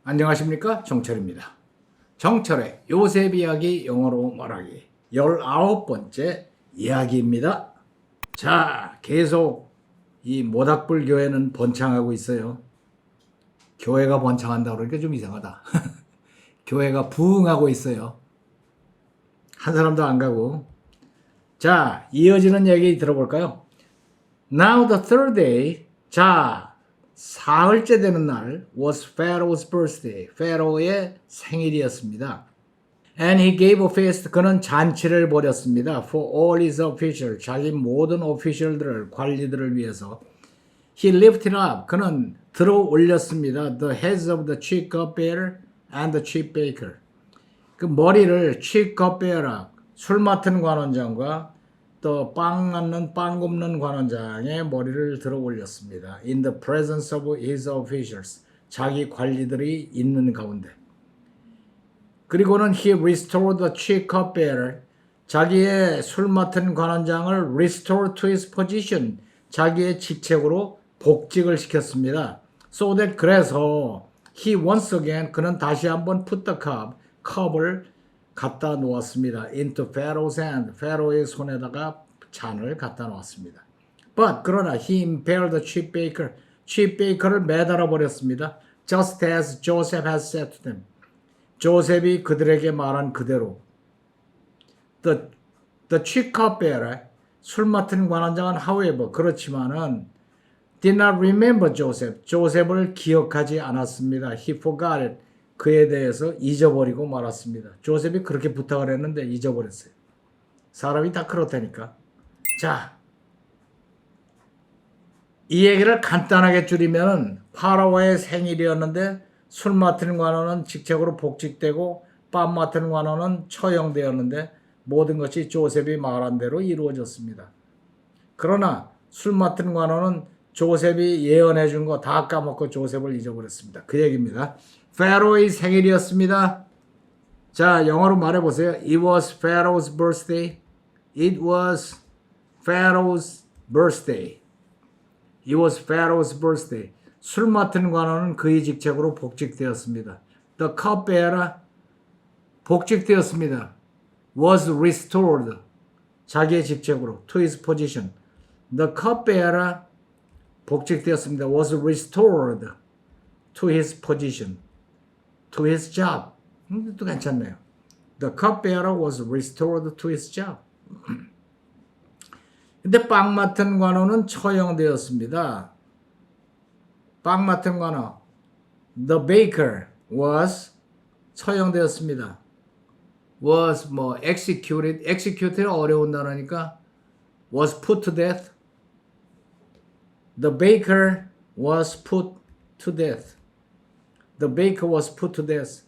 안녕하십니까? 정철입니다. 정철의 요셉 이야기 영어로 말하기 19번째 이야기입니다. 자, 계속 이 모닥불 교회는 번창하고 있어요. 교회가 번창한다 그러니까 좀 이상하다. 교회가 부흥하고 있어요. 한 사람도 안 가고. 자, 이어지는 얘기 들어볼까요? Now the third day. 자, 사흘째 되는 날 was Pharaoh's birthday. 페로의 생일이었습니다. And he gave a feast. 그는 잔치를 벌였습니다. For all his officials. 자기 모든 오피셜들을 관리들을 위해서. He lifted up. 그는 들어 올렸습니다. The heads of the chief cupbearer and the chief baker. 그 머리를 chief cupbearer, 술 맡은 관원장과 또 빵 만는 빵 굽는 관원장의 머리를 들어 올렸습니다. In the presence of his officials. 자기 관리들이 있는 가운데. 그리고는 he restored the chief cupbearer. 자기의 술 맡은 관원장을 restore to his position. 자기의 직책으로 복직을 시켰습니다. So that 그래서 he once again 그는 다시 한번 put the 컵을 갖다 놓았습니다. Into Pharaoh's hand. 페로의 손에다가 잔을 갖다 놓았습니다. But 그러나 he impaled the chief baker. chief baker를 매달아 버렸습니다. Just as Joseph had said to them. 조셉이 그들에게 말한 그대로. The chief cupbearer, 술 맡은 관원장은 however 그렇지만은 did not remember Joseph. 조셉을 기억하지 않았습니다. He forgot it. 그에 대해서 잊어버리고 말았습니다. 조셉이 그렇게 부탁을 했는데 잊어버렸어요. 사람이 다 그렇다니까. 자, 이 얘기를 간단하게 줄이면 파라오의 생일이었는데 술 맡은 관원은 직책으로 복직되고 빵 맡은 관원은 처형되었는데 모든 것이 조셉이 말한 대로 이루어졌습니다. 그러나 술 맡은 관원은 조셉이 예언해 준 거 다 까먹고 조셉을 잊어버렸습니다. 그 얘기입니다. 페로의 생일이었습니다. 자, 영어로 말해보세요. It was Pharaoh's birthday. It was Pharaoh's birthday. It was Pharaoh's birthday. 술 맡은 관원은 그의 직책으로 복직되었습니다. The cupbearer 복직되었습니다. Was restored. 자기의 직책으로 to his position. The cupbearer 복직되었습니다. Was restored to his position. To his job. 또 괜찮네요. The cupbearer was restored to his job. 근데 빵 맡은 관원은 처형되었습니다. 빵 맡은 관원. The baker was 처형되었습니다. was 뭐 executed. executed는 어려운 단어니까 was put to death. The baker was put to death. The baker was put to death.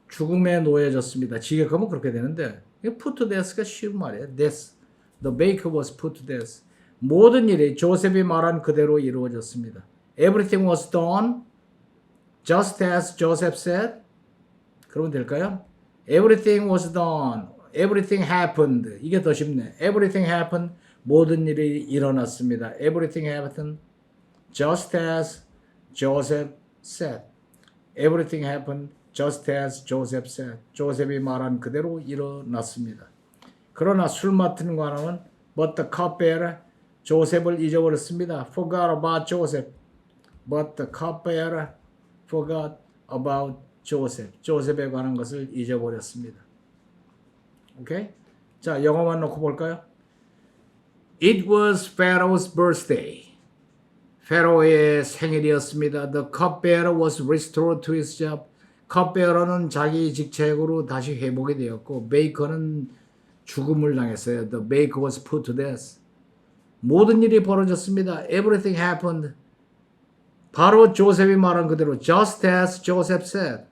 죽음에 놓여졌습니다. 직역하면 그렇게 되는데 put to death가 쉬운 말이에요. death. The baker was put to death. 모든 일이 조셉이 말한 그대로 이루어졌습니다. Everything was done just as Joseph said. 그러면 될까요? Everything was done. Everything happened. 이게 더 쉽네. Everything happened. 모든 일이 일어났습니다. Everything happened just as Joseph said. Everything happened just as Joseph said. 조셉이 말한 그대로 일어났습니다. 그러나 술 맡은 관원은 but the cupbearer 조셉을 잊어버렸습니다. Forgot about Joseph. But the cupbearer forgot about Joseph. 조셉에 관한 것을 잊어버렸습니다. 오케이? 자, 영어만 놓고 볼까요? It was Pharaoh's birthday. 페로의 생일이었습니다. The cupbearer was restored to his job. cupbearer는 자기 직책으로 다시 회복이 되었고 baker는 죽음을 당했어요. The baker was put to death. 모든 일이 벌어졌습니다. Everything happened. 바로 조셉이 말한 그대로 just as Joseph said.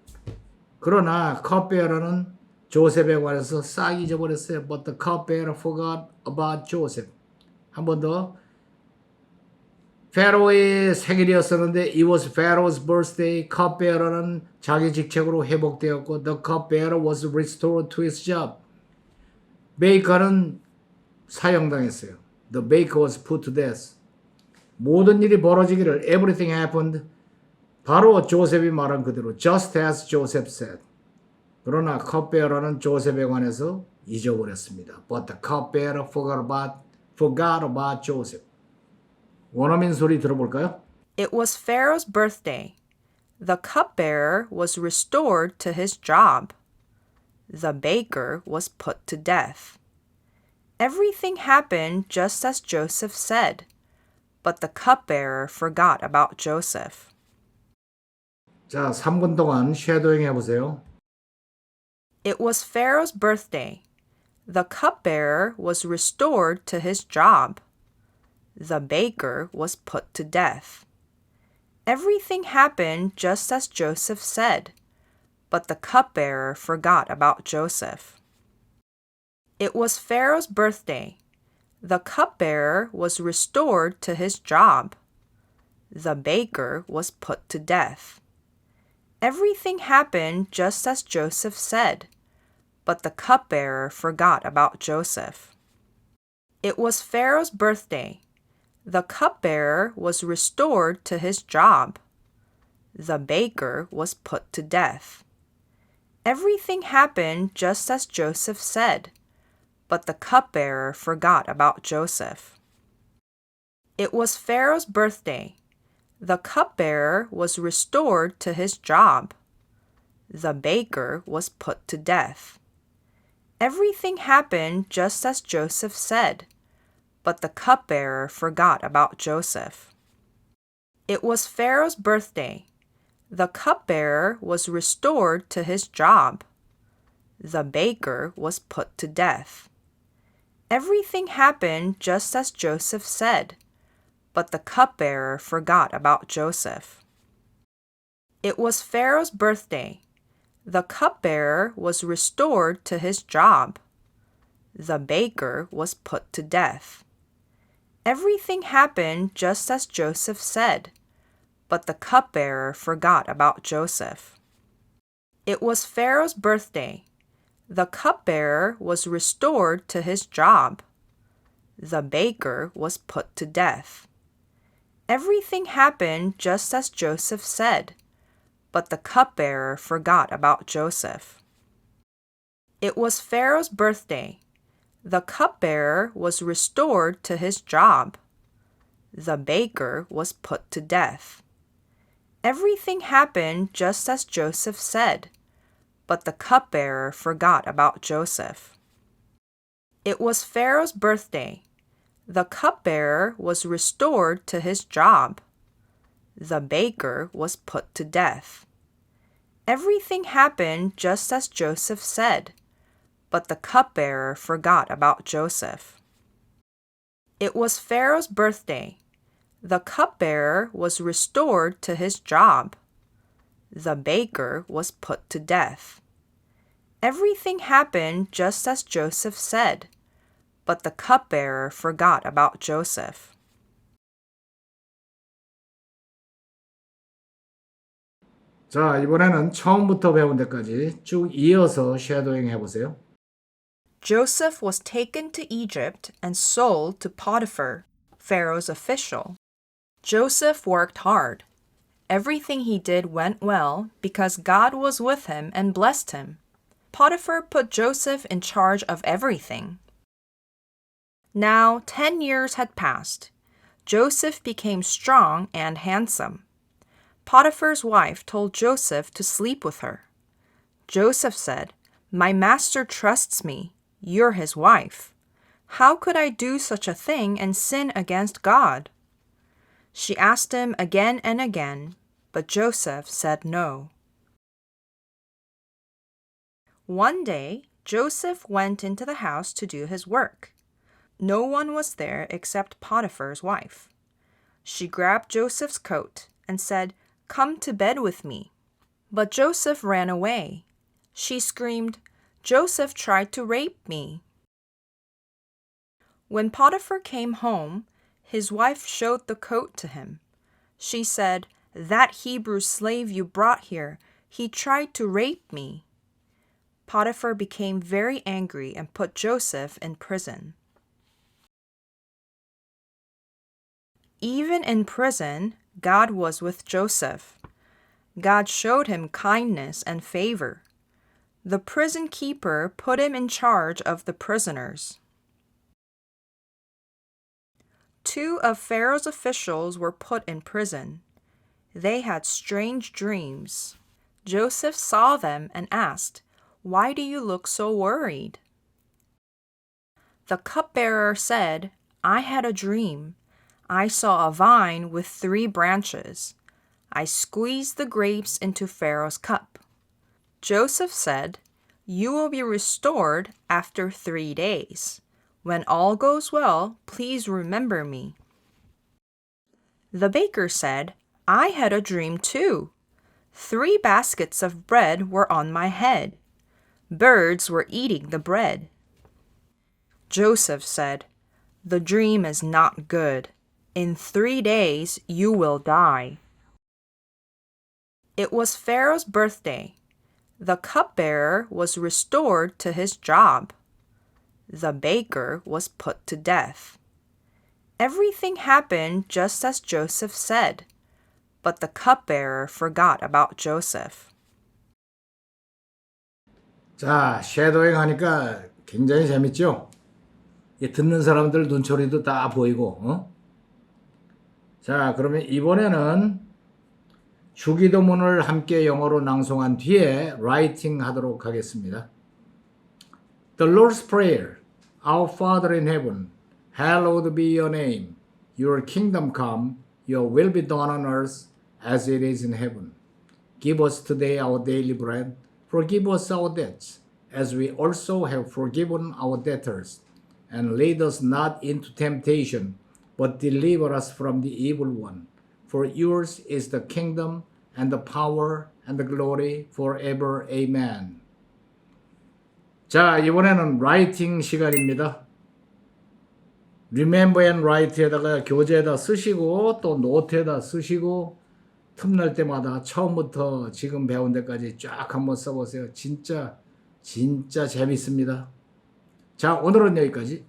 그러나 cupbearer는 조셉에 관해서 싹 잊어버렸어요. But the cupbearer forgot about Joseph. 한 번 더. 페로의 생일이었었는데 it was Pharaoh's birthday. cupbearer는 자기 직책으로 회복되었고 the cupbearer was restored to his job. 베이커는 사형당했어요. The baker was put to death. 모든 일이 벌어지기를 everything happened. 바로 조셉이 말한 그대로 just as Joseph said. 그러나 컵베어러는 조셉에 관해서 잊어버렸습니다. But the cupbearer forgot about Joseph. 원어민 소리 들어볼까요? It was Pharaoh's birthday. The cupbearer was restored to his job. The baker was put to death. Everything happened just as Joseph said, but the cupbearer forgot about Joseph. 자, 3분 동안 쉐도잉 해보세요. It was Pharaoh's birthday. The cupbearer was restored to his job. The baker was put to death. Everything happened just as Joseph said, but the cupbearer forgot about Joseph. It was Pharaoh's birthday. The cupbearer was restored to his job. The baker was put to death. Everything happened just as Joseph said, but the cupbearer forgot about Joseph. It was Pharaoh's birthday. The cupbearer was restored to his job. The baker was put to death. Everything happened just as Joseph said, but the cupbearer forgot about Joseph. It was Pharaoh's birthday. The cupbearer was restored to his job. The baker was put to death. Everything happened just as Joseph said, but the cupbearer forgot about Joseph. It was Pharaoh's birthday. The cupbearer was restored to his job. The baker was put to death. Everything happened just as Joseph said, but the cupbearer forgot about Joseph. It was Pharaoh's birthday. The cupbearer was restored to his job. The baker was put to death. Everything happened just as Joseph said, but the cupbearer forgot about Joseph. It was Pharaoh's birthday. The cupbearer was restored to his job. The baker was put to death. Everything happened just as Joseph said, but the cupbearer forgot about Joseph. It was Pharaoh's birthday. The cupbearer was restored to his job. The baker was put to death. Everything happened just as Joseph said, but the cupbearer forgot about Joseph. It was Pharaoh's birthday. The cupbearer was restored to his job. The baker was put to death. Everything happened just as Joseph said, but the cupbearer forgot about Joseph. It was Pharaoh's birthday. The cupbearer was restored to his job. The baker was put to death. Everything happened just as Joseph said, but the cupbearer forgot about Joseph. 자, 이번에는 처음부터 배운 데까지 쭉 이어서 쉐도잉 해보세요. Joseph was taken to Egypt and sold to Potiphar, Pharaoh's official. Joseph worked hard. Everything he did went well because God was with him and blessed him. Potiphar put Joseph in charge of everything. Now 10 years had passed. Joseph became strong and handsome. Potiphar's wife told Joseph to sleep with her. Joseph said, "My master trusts me. You're his wife. How could I do such a thing and sin against God?" She asked him again and again, but Joseph said no. One day, Joseph went into the house to do his work. No one was there except Potiphar's wife. She grabbed Joseph's coat and said, "Come to bed with me." But Joseph ran away. She screamed, "Joseph tried to rape me." When Potiphar came home, his wife showed the coat to him. She said, "That Hebrew slave you brought here, he tried to rape me." Potiphar became very angry and put Joseph in prison. Even in prison, God was with Joseph. God showed him kindness and favor. The prison keeper put him in charge of the prisoners. 2 of Pharaoh's officials were put in prison. They had strange dreams. Joseph saw them and asked, "Why do you look so worried?" The cupbearer said, "I had a dream. I saw a vine with 3 branches. I squeezed the grapes into Pharaoh's cup." Joseph said, "You will be restored after 3 days. When all goes well, please remember me." The baker said, "I had a dream too. 3 baskets of bread were on my head. Birds were eating the bread." Joseph said, "The dream is not good. In 3 days you will die." It was Pharaoh's birthday. The cupbearer was restored to his job. The baker was put to death. Everything happened just as Joseph said, but the cupbearer forgot about Joseph. 자, 쉐도잉 하니까 굉장히 재밌죠? 듣는 사람들 눈초리도 다 보이고, 어? 자, 그러면 이번에는 주기도문을 함께 영어로 낭송한 뒤에 라이팅 하도록 하겠습니다. The Lord's Prayer. Our Father in heaven, hallowed be your name. Your kingdom come, your will be done on earth as it is in heaven. Give us today our daily bread. Forgive us our debts, as we also have forgiven our debtors. And lead us not into temptation, but deliver us from the evil one. For yours is the kingdom, and the power, and the glory forever. Amen. 자, 이번에는 라이팅 시간입니다. Remember and write에다가 교재에다 쓰시고 또 노트에다 쓰시고 틈날 때마다 처음부터 지금 배운 데까지 쫙 한번 써보세요. 진짜 재밌습니다. 자, 오늘은 여기까지.